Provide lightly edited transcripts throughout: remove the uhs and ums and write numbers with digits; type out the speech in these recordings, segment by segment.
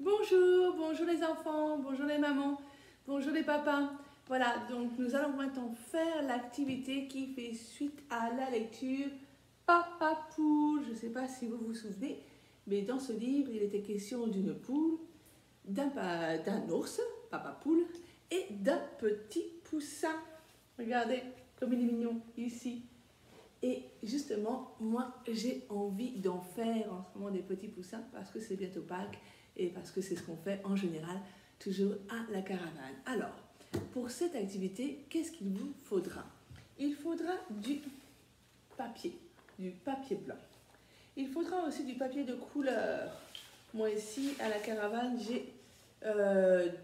Bonjour, bonjour les enfants, bonjour les mamans, bonjour les papas. Voilà, donc nous allons maintenant faire l'activité qui fait suite à la lecture Papa Poule. Je ne sais pas si vous vous souvenez, mais dans ce livre, il était question d'une poule, d'un ours, Papa Poule, et d'un petit poussin. Regardez comme il est mignon ici. Et justement, moi, j'ai envie d'en faire en ce moment des petits poussins parce que c'est bientôt Pâques et parce que c'est ce qu'on fait en général, toujours à la caravane. Alors, pour cette activité, qu'est-ce qu'il vous faudra? Il faudra du papier blanc. Il faudra aussi du papier de couleur. Moi ici, à la caravane, j'ai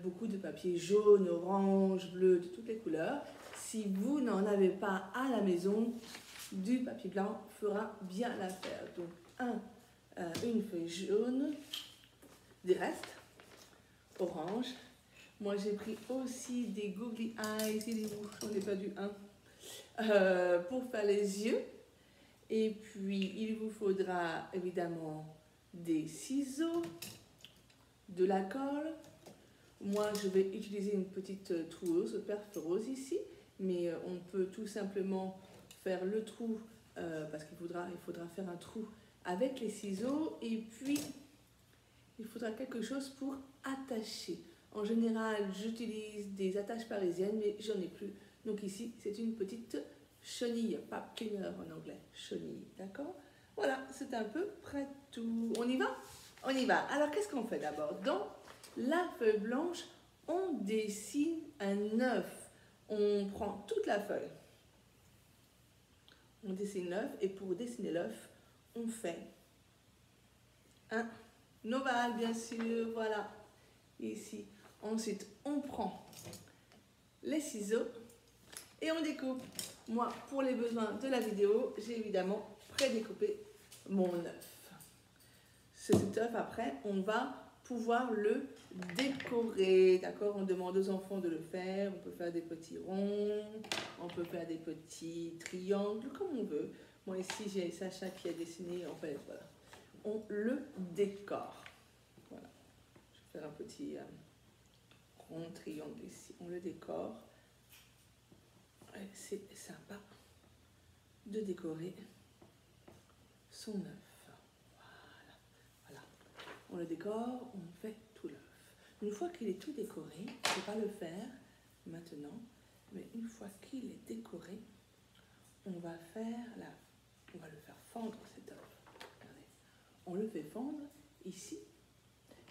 beaucoup de papier jaune, orange, bleu, de toutes les couleurs. Si vous n'en avez pas à la maison, du papier blanc fera bien l'affaire. Donc une feuille jaune, des restes, orange. Moi j'ai pris aussi des googly eyes, il est où? J'en ai perdu un. Pour faire les yeux. Et puis il vous faudra évidemment des ciseaux, de la colle. Moi je vais utiliser une petite troueuse, perforeuse ici, mais on peut tout simplement faire le trou parce qu'il faudra faire un trou avec les ciseaux et puis il faudra quelque chose pour attacher. En général, j'utilise des attaches parisiennes, mais j'en ai plus. Donc ici, c'est une petite chenille, pas pinner en anglais, chenille, d'accord? Voilà, c'est un peu près tout. On y va? On y va. Alors, qu'est-ce qu'on fait d'abord? Dans la feuille blanche, on dessine un œuf. On prend toute la feuille. On dessine l'œuf et pour dessiner l'œuf, on fait un ovale, bien sûr, voilà, ici. Ensuite, on prend les ciseaux et on découpe. Moi, pour les besoins de la vidéo, j'ai évidemment prédécoupé mon œuf. Cet œuf, après, on va pouvoir le décorer, d'accord? On demande aux enfants de le faire. On peut faire des petits ronds, on peut faire des petits triangles, comme on veut. Moi ici, j'ai Sacha qui a dessiné, en fait, voilà. On le décore. Voilà. Je vais faire un petit rond triangle ici. On le décore. C'est sympa de décorer son œuf. Voilà. Voilà. On le décore, on fait tout l'œuf. Une fois qu'il est tout décoré, je ne vais pas le faire maintenant, mais une fois qu'il est décoré, on va le faire fondre cet œuf. Regardez. On le fait fondre ici,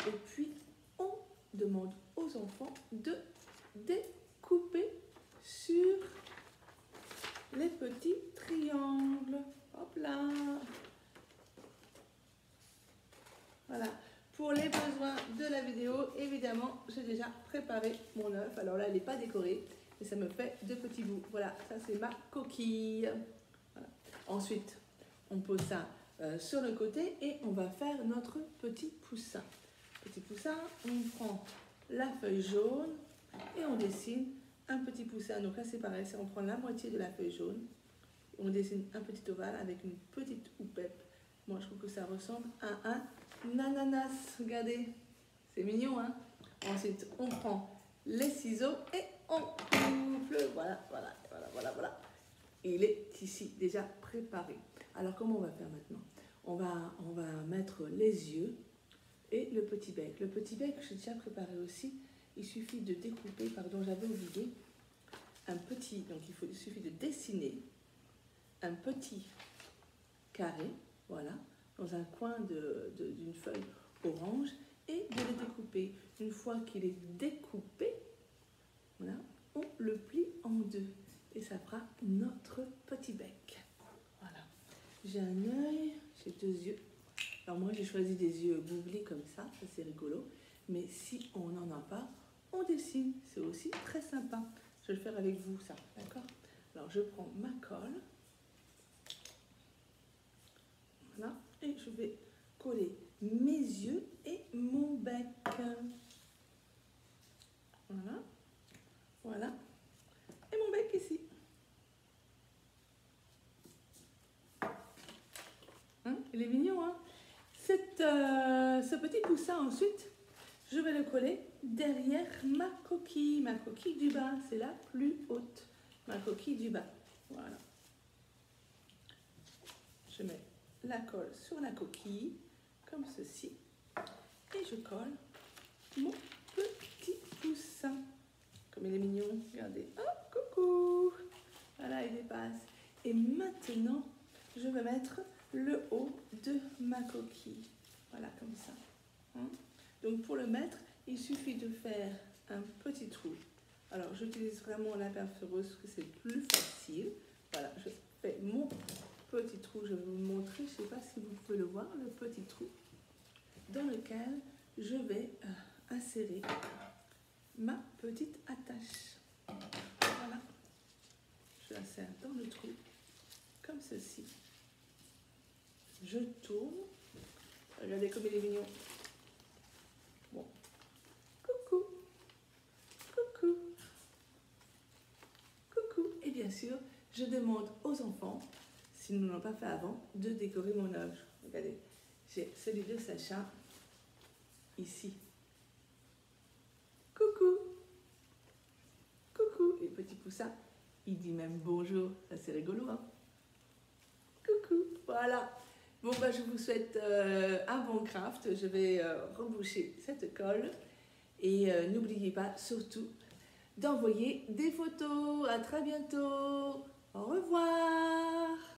et puis on demande aux enfants de découper sur les petits triangles. Hop là. Voilà. Pour les besoins de la vidéo, évidemment, j'ai déjà préparé mon œuf. Alors là, elle n'est pas décorée, mais ça me fait deux petits bouts. Voilà, ça c'est ma coquille. Voilà. Ensuite, on pose ça sur le côté et on va faire notre petit poussin. Petit poussin, on prend la feuille jaune et on dessine un petit poussin. Donc là, c'est pareil, on prend la moitié de la feuille jaune, on dessine un petit ovale avec une petite houppette. Moi, je trouve que ça ressemble à un ananas, regardez, c'est mignon, hein? Ensuite, on prend les ciseaux et on coupe. Voilà, voilà, voilà, voilà, voilà. Il est ici déjà préparé. Alors, comment on va faire maintenant? On va mettre les yeux et le petit bec. Le petit bec, j'ai déjà préparé aussi. Il suffit de découper, pardon, j'avais oublié, donc il suffit de dessiner un petit carré, voilà, dans un coin d'une feuille orange et de le découper. Une fois qu'il est découpé, voilà, on le plie en deux et ça fera notre petit bec. Voilà. J'ai un œil, j'ai deux yeux. Alors moi j'ai choisi des yeux googly comme ça c'est rigolo. Mais si on n'en a pas, on dessine. C'est aussi très sympa. Je vais le faire avec vous ça, d'accord? Alors je prends ma colle. Voilà, et je vais coller mes yeux et mon bec. Voilà, voilà. Et mon bec ici. Hein, il est mignon, hein? Ce petit poussin, ensuite, je vais le coller derrière ma coquille du bas, c'est la plus haute, ma coquille du bas. Voilà. Je mets la colle sur la coquille, comme ceci, et je colle mon petit poussin. Comme il est mignon, regardez, oh, coucou, voilà, il dépasse. Et maintenant, je vais mettre le haut de ma coquille, voilà, comme ça. Hein? Donc pour le mettre, il suffit de faire un petit trou. Alors j'utilise vraiment la perforeuse parce que c'est plus facile. Voilà, je fais mon petit trou, je vais vous montrer, je ne sais pas si vous pouvez le voir, le petit trou dans lequel je vais insérer ma petite attache. Voilà, je la serre dans le trou, comme ceci. Je tourne, regardez comme il est mignon. Bon, coucou, coucou, coucou. Et bien sûr, je demande aux enfants, s'ils ne l'ont pas fait avant, de décorer mon œuvre. Regardez, j'ai celui de Sacha, ici. Coucou, coucou, les petits poussins. Il dit même bonjour, ça c'est rigolo, hein. Coucou, voilà. Bon, bah, je vous souhaite un bon craft. Je vais reboucher cette colle. Et n'oubliez pas surtout d'envoyer des photos. À très bientôt. Au revoir.